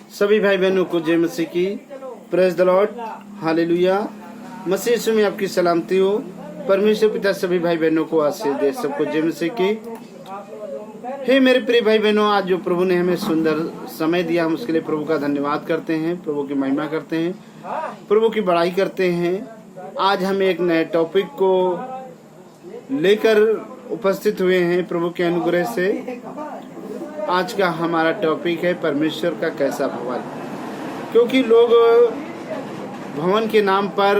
सभी भाई बहनों को जय मसीह की। Praise the Lord, hallelujah. मसीह यीशु में आपकी सलामती हो। परमेश्वर पिता सभी भाई बहनों को आशीष दे। सबको जय मसीह की। हे मेरे प्रिय भाई बहनों, आज जो प्रभु ने हमें सुंदर समय दिया, हम उसके लिए प्रभु का धन्यवाद करते हैं, प्रभु की महिमा करते हैं, प्रभु की बड़ाई करते हैं। आज हम एक नए टॉपिक को लेकर उपस्थित हुए हैं प्रभु के अनुग्रह से। आज का हमारा टॉपिक है परमेश्वर का कैसा भवन। क्योंकि लोग भवन के नाम पर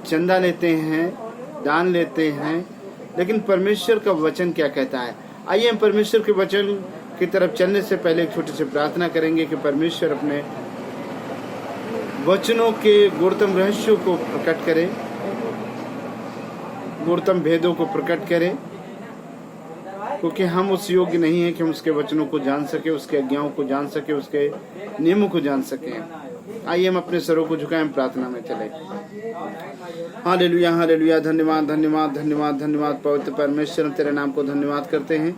चंदा लेते हैं, दान लेते हैं, लेकिन परमेश्वर का वचन क्या कहता है। आइए हम परमेश्वर के वचन की तरफ चलने से पहले एक छोटी सी प्रार्थना करेंगे कि परमेश्वर अपने वचनों के गुणतम रहस्यों को प्रकट करे, गुणतम भेदों को प्रकट करे, क्योंकि हम उस योग्य नहीं है कि हम उसके वचनों को जान सके, उसके आज्ञाओं को जान सके, उसके नियमों को जान सके। आइए हम अपने सरों को झुकाएं, प्रार्थना में चले। Hallelujah, hallelujah. धन्यवाद, धन्यवाद, धन्यवाद, धन्यवाद पवित्र परमेश्वर, हम तेरे नाम को धन्यवाद करते हैं।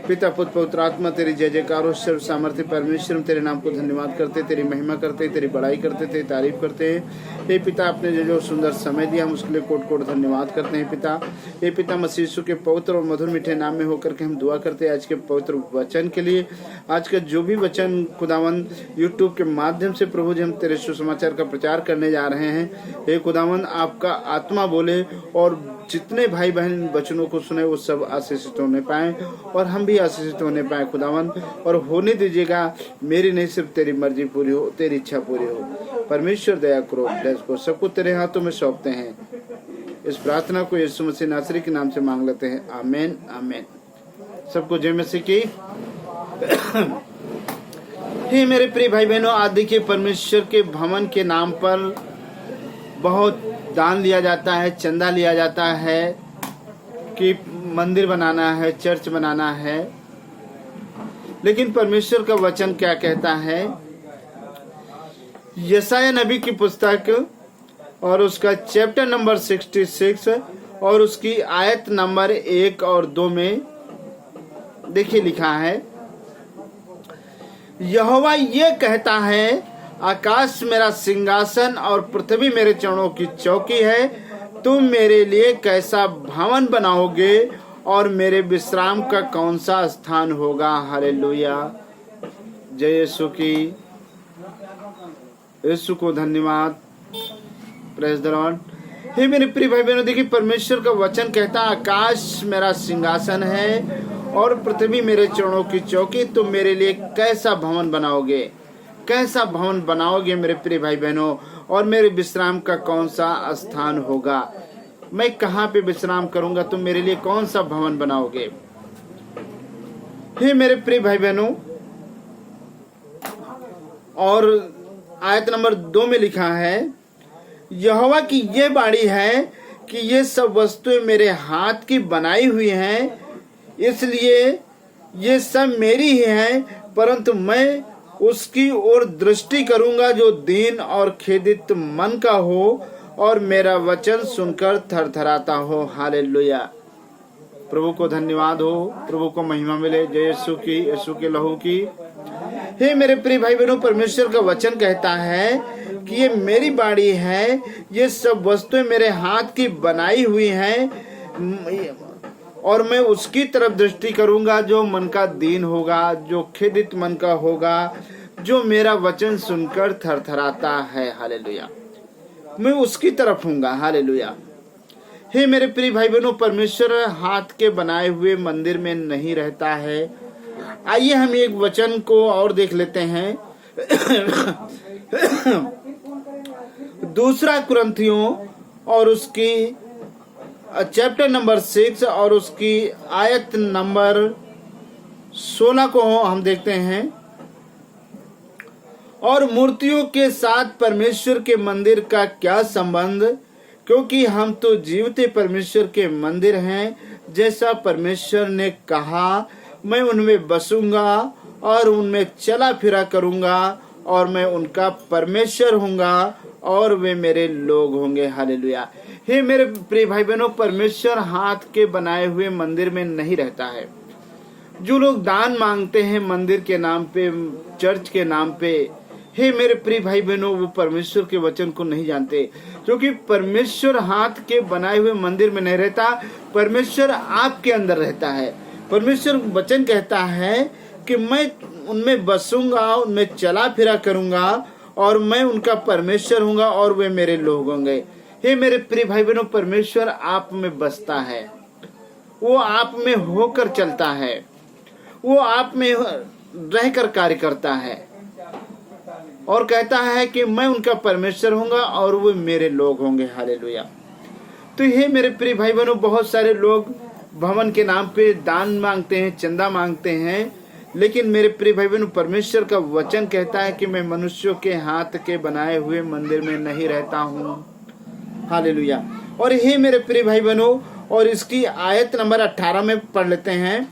पिता, पुत्र, पवित्र आत्मा, तेरी जय जयकार हो। सर्व सामर्थ्य परमेश्वर, हम तेरे नाम को धन्यवाद करते, तेरी महिमा करते, तेरी बड़ाई करते, तेरी तारीफ करते हैं। हे पिता, आपने जो सुंदर समय दिया, हम उसके लिए कोट कोट धन्यवाद करते हैं पिता। हे पिता, मसीह यीशु के पवित्र और मधुर मीठे नाम में होकर के हम दुआ करते हैं आज के पवित्र वचन के लिए। आज का जो भी वचन खुदावन यूट्यूब के माध्यम से प्रभु जी हम तेरे सुसमाचार का प्रचार करने जा रहे हैं, हे खुदावन आपका आत्मा बोले और जितने भाई बहन वचनों को सुने वो सब आशीषित होने पाए और हम भी आशीषित होने पाए खुदावन। और होने दीजिएगा, मेरी नहीं सिर्फ तेरी मर्जी पूरी हो, तेरी इच्छा पूरी हो। परमेश्वर दया करो, ब्लेस को सबको तेरे हाथों में सौंपते हैं। इस प्रार्थना को यीशु मसीह नासरी के नाम से मांग लेते हैं, आमीन, आमीन। सबको जय मसीह की। हे मेरे प्रिय भाई बहनों, आज देखिए परमेश्वर के भवन के नाम पर बहुत दान लिया जाता है, चंदा लिया जाता है कि मंदिर बनाना है, चर्च बनाना है। लेकिन परमेश्वर का वचन क्या कहता है। यशायाह नबी की पुस्तक और उसका चैप्टर नंबर 66 और उसकी आयत नंबर 1 और 2 में देखिए लिखा है, यहोवा ये कहता है, आकाश मेरा सिंहासन और पृथ्वी मेरे चरणों की चौकी है। तुम मेरे लिए कैसा भवन बनाओगे और मेरे विश्राम का कौन सा स्थान होगा। हालेलुया, जय यीशु की। यीशु को धन्यवाद। Praise the Lord. हे मेरे प्रिय भाई बहनों, देखिए परमेश्वर का वचन कहता है, आकाश मेरा सिंहासन है और पृथ्वी मेरे चरणों की चौकी। तुम मेरे लिए कैसा भवन बनाओगे, कैसा भवन बनाओगे मेरे प्रिय भाई बहनों, और मेरे विश्राम का कौन सा स्थान होगा। मैं कहाँ पे विश्राम करूंगा, तुम मेरे लिए कौन सा भवन बनाओगे। हे मेरे प्रिय भाई बहनों, और आयत नंबर 2 में लिखा है, यहोवा की ये बाणी है कि ये सब वस्तुएं मेरे हाथ की बनाई हुई हैं, इसलिए ये सब मेरी ही हैं, परंतु मैं उसकी ओर दृष्टि करूंगा जो दीन और खेदित मन का हो और मेरा वचन सुनकर थरथराता हो। हालेलुया। प्रभु को धन्यवाद हो, प्रभु को महिमा मिले। जय यीशु की, यीशु के लहू की। हे मेरे प्रिय भाई बहनों, परमेश्वर का वचन कहता है कि ये मेरी बाड़ी है, ये सब वस्तुएं मेरे हाथ की बनाई हुई हैं और मैं उसकी तरफ दृष्टि करूंगा जो मन का दीन होगा, जो खेदित मन का होगा, जो मेरा वचन सुनकर थरथराता है। हालेलुया, मैं उसकी तरफ हूँगा। हालेलुया। हे मेरे प्रिय भाई बहनों, परमेश्वर हाथ के बनाए हुए मंदिर में नहीं रहता है। आइए हम एक वचन को और देख लेते हैं। दूसरा कुरिन्थियों और उसकी चैप्टर नंबर 6 और उसकी आयत नंबर 16 को हम देखते हैं, और मूर्तियों के साथ परमेश्वर के मंदिर का क्या संबंध, क्योंकि हम तो जीवते परमेश्वर के मंदिर हैं। जैसा परमेश्वर ने कहा, मैं उनमें बसूंगा और उनमें चला फिरा करूंगा और मैं उनका परमेश्वर हूँगा और वे मेरे लोग होंगे। हालेलुया। हे मेरे प्रिय भाई बहनों, परमेश्वर हाथ के बनाए हुए मंदिर में नहीं रहता है। जो लोग दान मांगते हैं मंदिर के नाम पे, चर्च के नाम पे, हे मेरे प्रिय भाई बहनों, वो परमेश्वर के वचन को नहीं जानते, क्योंकि परमेश्वर हाथ के बनाए हुए मंदिर में नहीं रहता, परमेश्वर आपके अंदर रहता है। परमेश्वर वचन कहता है कि मैं उनमें बसूंगा, उनमें चला फिरा करूंगा और मैं उनका परमेश्वर हूंगा और वे मेरे लोग होंगे। हे मेरे प्रिय भाई बहनों, परमेश्वर आप में बसता है, वो आप में होकर चलता है, वो आप में रहकर कार्य करता है और कहता है कि मैं उनका परमेश्वर हूंगा और वो मेरे लोग होंगे। हालेलुया। तो ये मेरे प्रिय भाई बहनों, बहुत सारे लोग भवन के नाम पे दान मांगते हैं, चंदा मांगते हैं, लेकिन मेरे प्रिय भाई बहनों, परमेश्वर का वचन कहता है कि मैं मनुष्यों के हाथ के बनाए हुए मंदिर में नहीं रहता हूँ। हालेलुया। और हे मेरे प्रिय भाई बहनों, और इसकी आयत नंबर 18 में पढ़ लेते हैं,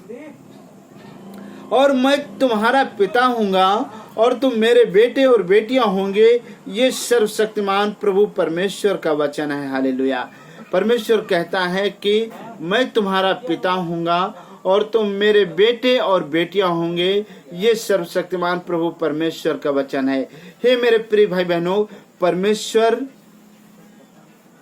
और मैं तुम्हारा पिता हूँगा और तुम मेरे बेटे और बेटियां होंगे। ये सर्वशक्तिमान प्रभु परमेश्वर का वचन है। हालेलुया। परमेश्वर कहता है कि मैं तुम्हारा पिता हूँगा और तुम मेरे बेटे और बेटियां होंगे। ये सर्वशक्तिमान प्रभु परमेश्वर का वचन है। हे मेरे प्रिय भाई बहनों, परमेश्वर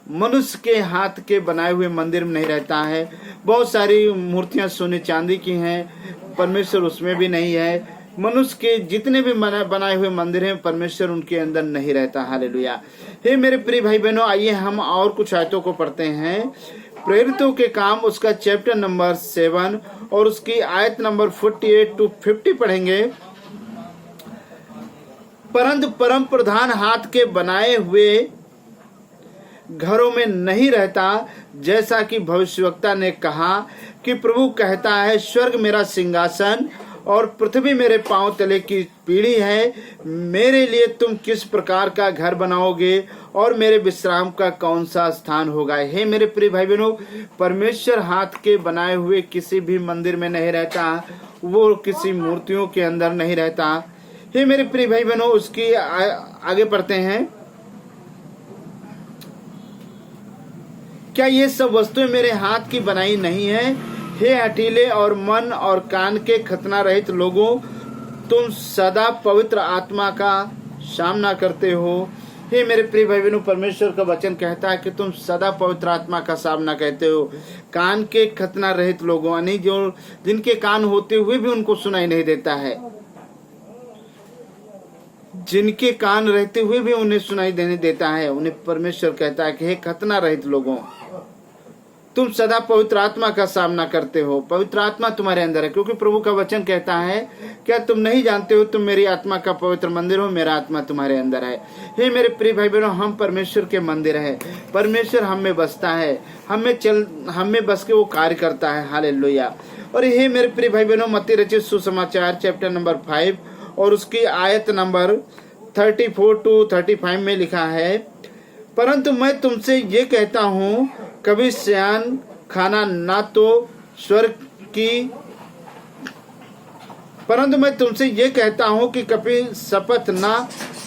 मनुष्य के हाथ के बनाए हुए मंदिर में नहीं रहता है। बहुत सारी मूर्तियां सोने चांदी की हैं, परमेश्वर उसमें भी नहीं है। मनुष्य के जितने भी बनाए हुए मंदिर हैं, परमेश्वर उनके अंदर नहीं रहता। हालेलुया। हे मेरे प्रिय भाई बहनों, आइए हम और कुछ आयतों को पढ़ते हैं। प्रेरितों के काम उसका चैप्टर नंबर 7 और उसकी आयत नंबर 48 to 50 पढ़ेंगे। परंतु परम प्रधान हाथ के बनाए हुए घरों में नहीं रहता, जैसा कि भविष्यवक्ता ने कहा कि प्रभु कहता है, स्वर्ग मेरा सिंहासन और पृथ्वी मेरे पांव तले की पीढ़ी है। मेरे लिए तुम किस प्रकार का घर बनाओगे और मेरे विश्राम का कौन सा स्थान होगा। हे मेरे प्रिय भाई बहनों, परमेश्वर हाथ के बनाए हुए किसी भी मंदिर में नहीं रहता, वो किसी मूर्तियों के अंदर नहीं रहता। हे मेरे प्रिय भाई बहनों, उसकी आगे पढ़ते हैं। क्या ये सब वस्तुएं मेरे हाथ की बनाई नहीं है? हे हठीले और मन और कान के खतना रहित लोगों, तुम सदा पवित्र आत्मा का सामना करते हो। हे मेरे प्रिय भाई बहनों, परमेश्वर का वचन कहता है कि तुम सदा पवित्र आत्मा का सामना करते हो। कान के खतना रहित लोगों, यानी जो जिनके कान होते हुए भी उनको सुनाई नहीं देता है, जिनके कान रहते हुए भी उन्हें सुनाई देने देता है, उन्हें परमेश्वर कहता है कि हे खतना रहित लोगों, तुम सदा पवित्र आत्मा का सामना करते हो। पवित्र आत्मा तुम्हारे अंदर है, क्योंकि प्रभु का वचन कहता है, क्या तुम नहीं जानते हो तुम मेरी आत्मा का पवित्र मंदिर हो, मेरा आत्मा तुम्हारे अंदर है। हे मेरे प्रिय भाई बहनों, हम परमेश्वर के मंदिर है, परमेश्वर हम में बसता है, हम में बस के वो कार्य करता है। हालेलुया। और हे मेरे प्रिय भाई बहनों, मत्ती रचित सुसमाचार चैप्टर नंबर 5 और उसकी आयत नंबर 34 to 35 में लिखा है, परंतु मैं तुमसे ये कहता हूँ, कभी शयन खाना ना तो स्वर्ग की, परंतु मैं तुमसे ये कहता हूँ कि कभी शपथ ना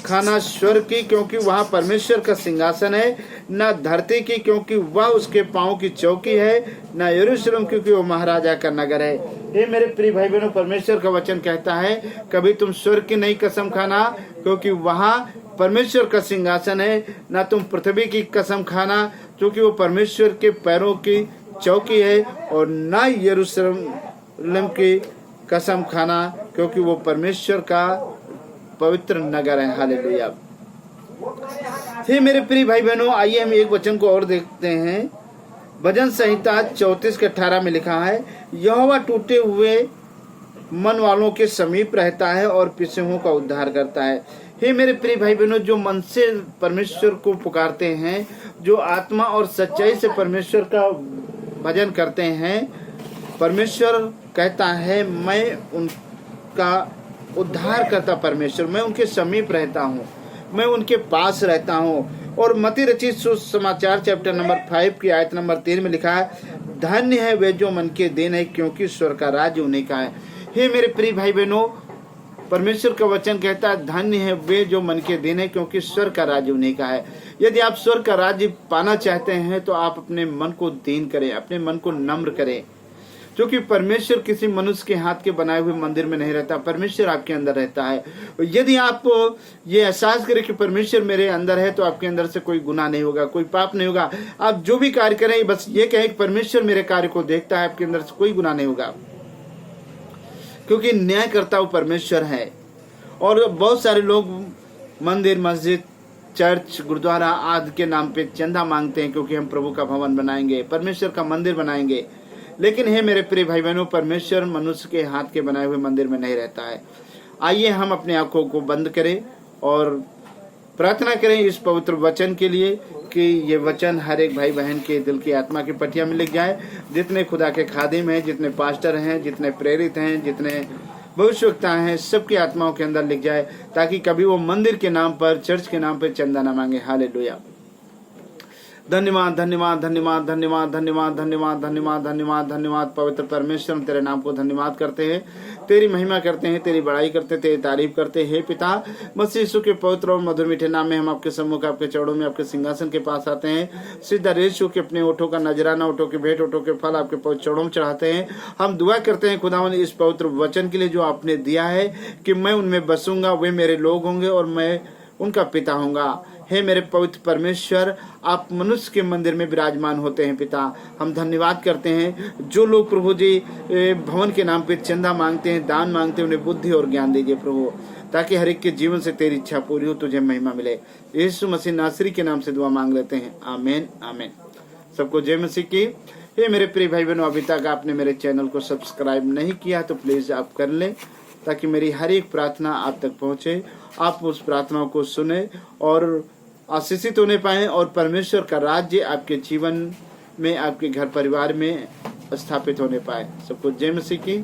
खाना स्वर्ग की, क्योंकि वहाँ परमेश्वर का सिंहासन है, न धरती की, क्योंकि वह उसके पाँव की चौकी है, न यरूशलेम, क्योंकि वो महाराजा का नगर है। ये मेरे प्रिय भाई बहनों, परमेश्वर का वचन कहता है, कभी तुम स्वर्ग की नहीं कसम खाना, क्योंकि वहाँ परमेश्वर का सिंहासन है, न तुम पृथ्वी की कसम खाना, क्योंकि वो परमेश्वर के पैरों की चौकी है, और न यरूशलेम की कसम खाना, क्योंकि वो परमेश्वर का पवित्र नगर है। हालेलुया। हे मेरे प्रिय भाई बहनों, आइए हम एक वचन को और देखते हैं। भजन संहिता 34 के 18 में लिखा है, यहोवा टूटे हुए मन वालों के समीप रहता है और पिसे हुओं का उद्धार करता है। हे मेरे प्रिय भाई बहनों, जो मन से परमेश्वर को पुकारते हैं, जो आत्मा और सच्चाई से परमेश्वर का भजन करते हैं, परमेश्वर कहता है, मैं उनका उद्धार करता परमेश्वर, मैं उनके समीप रहता हूँ, मैं उनके पास रहता हूँ। और मत्ती रचित सुसमाचार चैप्टर नंबर 5 की आयत नंबर 3 में लिखा है, धन्य है वे जो मन के दीन है, क्योंकि स्वर्ग का राज्य उन्हीं का है। हे मेरे प्रिय भाई बहनों, परमेश्वर का वचन कहता है, धन्य है वे जो मन के दीन है, क्योंकि स्वर्ग का राज्य उन्हीं का है। यदि आप स्वर्ग का राज्य पाना चाहते हैं तो आप अपने मन को दीन करें, अपने मन को नम्र करें। क्योंकि परमेश्वर किसी मनुष्य के हाथ के बनाए हुए मंदिर में नहीं रहता, परमेश्वर आपके अंदर रहता है। यदि आप ये एहसास करें कि परमेश्वर मेरे अंदर है, तो आपके अंदर से कोई गुनाह नहीं होगा, कोई पाप नहीं होगा। आप जो भी कार्य करें, बस ये कहें कि परमेश्वर मेरे कार्य को देखता है, आपके अंदर से कोई गुनाह नहीं होगा, क्योंकि न्यायकर्ता वो परमेश्वर है। और बहुत सारे लोग मंदिर, मस्जिद, चर्च, गुरुद्वारा आदि के नाम पे चंदा मांगते हैं, क्योंकि हम प्रभु का भवन बनाएंगे, परमेश्वर का मंदिर बनाएंगे। लेकिन हे मेरे प्रिय भाई बहनों, परमेश्वर मनुष्य के हाथ के बनाए हुए मंदिर में नहीं रहता है। आइए हम अपने आंखों को बंद करें और प्रार्थना करें इस पवित्र वचन के लिए कि ये वचन हर एक भाई बहन के दिल की आत्मा की पटिया में लिख जाए। जितने खुदा के खादिम हैं, जितने पास्टर हैं, जितने प्रेरित हैं, जितने भविष्यवक्ता हैं, सबकी आत्माओं के अंदर लिख जाए, ताकि कभी वो मंदिर के नाम पर, चर्च के नाम पर चंदा न मांगे। हालेलुया। धन्यवाद, धन्यवाद, धन्यवाद, धन्यवाद, धन्यवाद, धन्यवाद, धन्यवाद, धन्यवाद, धन्यवाद। पवित्र परमेश्वर, हम तेरे नाम को धन्यवाद करते हैं, तेरी महिमा करते हैं, तेरी बड़ाई करते हैं, तेरी तारीफ करते हैं। हे पिता, मसीह यीशु के पवित्र और मधुर मीठे नाम में हम आपके सम्मुख, आपके चरणों में, आपके सिंहासन के पास आते हैं। सिद्ध यीशु के अपने ओठों का नजराना, ओठों के भेंट, ओठों के फल आपके पवित्र चरणों में चढ़ाते हैं। हम दुआ करते हैं खुदावन इस पवित्र वचन के लिए जो आपने दिया है कि मैं उनमें बसूंगा, वे मेरे लोग होंगे और मैं उनका पिता होऊंगा। हे मेरे पवित्र परमेश्वर, आप मनुष्य के मंदिर में विराजमान होते हैं। पिता, हम धन्यवाद करते हैं जो लोग प्रभु जी भवन के नाम पे चंदा मांगते हैं, दान मांगते हैं, उन्हें बुद्धि और ज्ञान दीजिए प्रभु, ताकि हर एक के जीवन से तेरी इच्छा पूरी हो, तुझे महिमा मिले। यीशु मसीह नासरी के नाम से दुआ मांग लेते हैं, आमीन, आमीन। सबको जय मसीह की। हे मेरे प्रिय भाई बहनों, अभी तक आपने मेरे चैनल को सब्सक्राइब नहीं किया तो प्लीज आप कर लें, ताकि मेरी हर एक प्रार्थना आप तक पहुंचे, आप उस प्रार्थनाओं को सुने और आशीषित होने पाए, और परमेश्वर का राज्य आपके जीवन में, आपके घर परिवार में स्थापित होने पाए। सबको जय मसीह की।